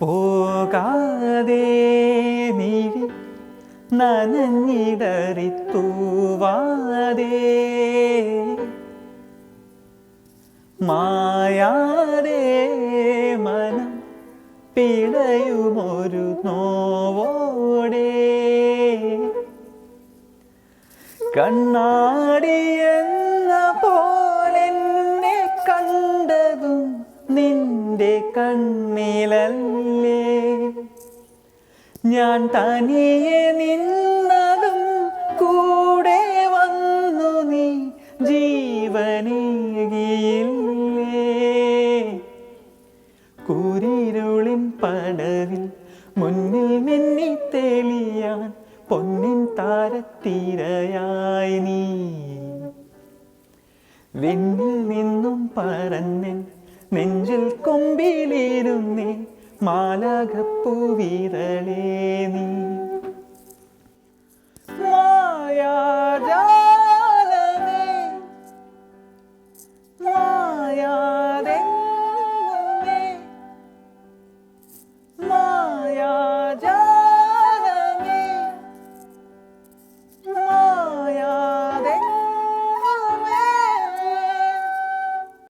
പോകാതെ മിഴി നനഞ്ഞിടറിത്തൂവാതെ മായാതെ മനം പിടയുമൊരു നോവോടെ കണ്ണാടിയെന്ന പോലെന്നെ കണ്ടതും നിന്റെ കണ്ണിലല്ലേ ഞാൻ തനിയെ നിന്നതും കൂടെ വന്നു നീ ജീവനേകിയില്ലേ കൂരിരുളിൻ പടവിൽ മുന്നിൽ മിന്നി തെളിയാൻ പൊന്നിൻ താരത്തിരയായി നീ വിണ്ണിൽ നിന്നും പറന്നെൻ നെഞ്ചിൽ കൊമ്പിലിരുന്നേ മാലാഖപ്പൂവിരളേ നീ